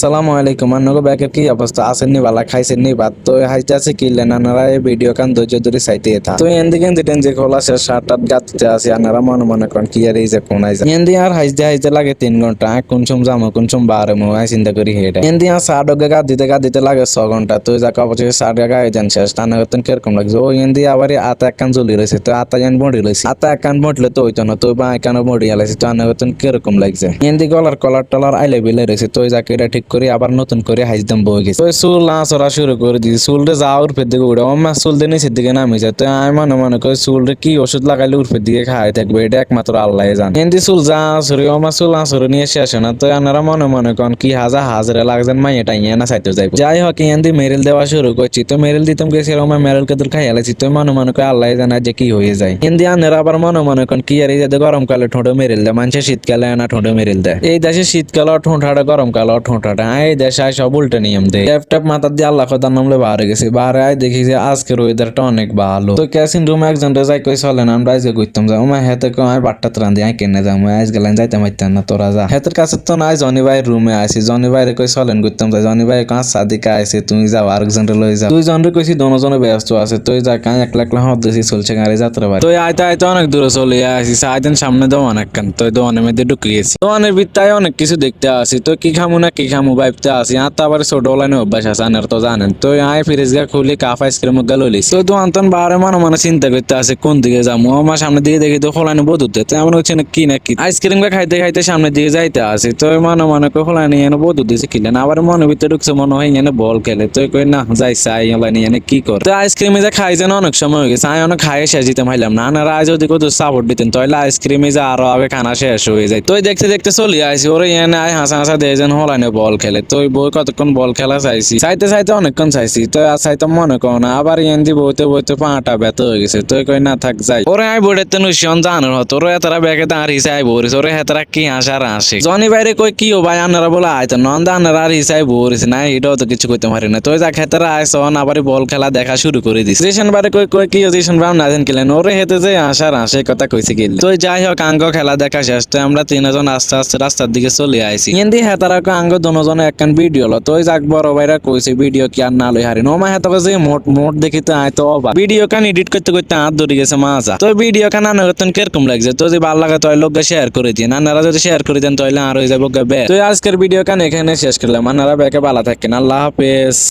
আসসালামু আলাইকুম আন্নগো ব্যাকের কি অবস্থা আছেন নি বালা খাইছেন নি বাত তো হাইতাছে কি লেনানারা এই ভিডিও কান ধৈর্য ধরে চাইতে থা তো এন্দিকে এন্দিটেন যে খোলা সে শার্ট টাট গাতে আছে আনারা মনে মনে কোন কি আর এই যে কোন আইজা এন্দি আর হাইতে লাগে 3 ঘন্টা কোন সম জামো কোন সম বারে মো আই চিন্তা করি হেডা এন্দি আর সাড় গা দিতে লাগে 6 ঘন্টা তো যা কাপড়ে সাড় গা আইজান শেষ টানা হতেন কিরকম লাগছে ও এন্দি আবার আতা এক কান জ্বলি রইছে তো আতা জান বডি রইছে আতা এক কান বডলে তো হইতো না তো বা এক কান বডি আলাইছে তো আনা হতেন কিরকম লাগছে এন্দি গলার কলার টলার আইলে বিলে রইছে তো যাকে এটা ঠিক করে আবার নতুন করে হাইজদাম বই গেছে তো চুল আঁচড়া শুরু করে দিয়েছি চুলটা যা উর্ফের দিকে উঠে আমার চুল দিয়ে নিচের দিকে নামে যায় তো আমি মনে করে চুলটা কি ওষুধ লাগাইলে উর্ফের দিকে খাই থাকবে এটা একমাত্র আল্লাহ জান এমনি চুল যা আঁচড়ে আমার চুল আঁচড়ে নিয়ে শেষ না তো আপনারা মনে করেন কি হাজারে লাগছেন মাইয়া টাইয়া না চাইতে যাইব যাই হোক এমনি মেরেল দেওয়া শুরু করছি তো মেরেল দিতাম গেছি আমার মেরেল কেদুর খাই আলাইছি তো মনে করে আল্লাহ জানা যে কি হয়ে যায় এমনি আনারা আবার মনে করেন কি আর এই যে গরমকালে ঠোঁটে মেরেল দেয় মানুষের শীতকালে না ঠোঁটে মেরেল দেয় এই দেশে শীতকালে ঠোঁটাটা গরমকালে ঠোঁটাটা এই দেশে সব উল্টা নিয়ম দেয় ল্যাপটপ মাথার দিয়ে আল্লাহ খোদার নামলে বাহারে গেছে বাহারে আয় দেখি যে আজকের ওয়েদারটা অনেক ভালো তো ক্যাসিন রুমে একজন যাই কই চলেন আমরা আজকে ঘুরতাম যাও আমার হাতে কো আমি বাট্টা রান্ধি আই কেনে যাও আজ গেলেন যাইতে মাইতেন না তোরা যা হাতের কাছে তো নাই জনি ভাইয়ের রুমে আইছি জনি ভাইরে কই চলেন ঘুরতাম যাই জনি ভাই কাজ সাদিকা আইছে তুমি যাও আরেকজন লই যাও দুইজনরে কইছি দোনোজনে ব্যস্ত আছে তুই যা কাই একলা একলা হাত দিছি চলছে গাড়ি যাত্রা ভাই তুই আইতে অনেক দূরে চলে আসি সাইদিন সামনে দাও অনেক কান তুই দোকানের মধ্যে ঢুকিয়েছি দোকানের ভিতরে অনেক কিছু দেখতে আসি তো কি খামু না কি খামু ভাবতে আসি আর তারপরে ছোট লাইনে অভ্যাস আছে আনার তো জানেন তো আয় ফ্রিজ গা খুলি কাপ আইসক্রিম গা লইলিস তো দোকান বারে মনে চিন্তা করতে আছে কোন দিকে যাবো আমার সামনে দিকে দেখি তো খোলানি বদুতে তো এমন হচ্ছে না কি আইসক্রিম গা খাইতে সামনের দিকে যাইতে আসি তো মনে খোলানি এনে বদু দিয়েছে কিলেন আবার মনের ভিতরে ঢুকছে মনে হয় এনে বল খেলে তো কই না যাই চাই লাইনি এনে কি করে তো আইসক্রিমে যা খাই যেন অনেক সময় হয়ে গেছে আমি অনেক খাইয়ে শেষ দিতে পারলাম না আনারা আজ যদি কত সাপোর্ট দিতেন তাহলে আইসক্রিমে যা আরো আগে খানা শেষ হয়ে যায় তো দেখতে চলে আসি ওরে এনে আয় হাসা দিয়ে যেন হলাইনে বল খেলে তো ওই বই কতক্ষণ বল খেলা চাইতে অনেকক্ষণ চাইছি তো চাইতে মনে করো না আবার এনদি বইতে পাটা ব্যথা হয়ে গেছে তো কই না থাক যাই ওরে আই বইতে নুশন জানার হতো ওরে এতরা ব্যাগে দাঁড়িয়েছে আই বরিস ওরে হেতরা কি হাসার আসে জনি বাইরে কই কি ও ভাই আনারা বলে আইতো নন্দা আনারা আর হিসাই বরিস না এটাও তো কিছু করতে পারি না তো যা খেতারা আইসন আবার বল খেলা দেখা শুরু করে দিস রেশন বারে কই কি রেশন বাম না জান খেলেন ওরে হেতে যে হাসার আসে কথা কইছে গেল তো যাই হোক আঙ্গ খেলা দেখা শেষ তো আমরা তিনজন আস্তে রাস্তার দিকে চলে আইছি এনদি হেতারা আঙ্গ দুজন একখান ভিডিও লো তো যাক বড় ভাইরা কইছে ভিডিও কি আর না লই হারিন ও মা হেতাকে যে মোট দেখিতে আইতো অবাক ভিডিও কান এডিট করতে হাত ধরে গেছে মাজা তো ভিডিও কান আনা হতন কিরকম লাগছে তো যে ভালো লাগে তাই লোক শেয়ার করে দিন আপনারা যদি শেয়ার করে দেন তাহলে আর হয়ে যাবে বে তো আজকের ভিডিও কান এখানে শেষ করলাম আপনারা ব্যাকে ভালো থাকেন আল্লাহ হাফেজ।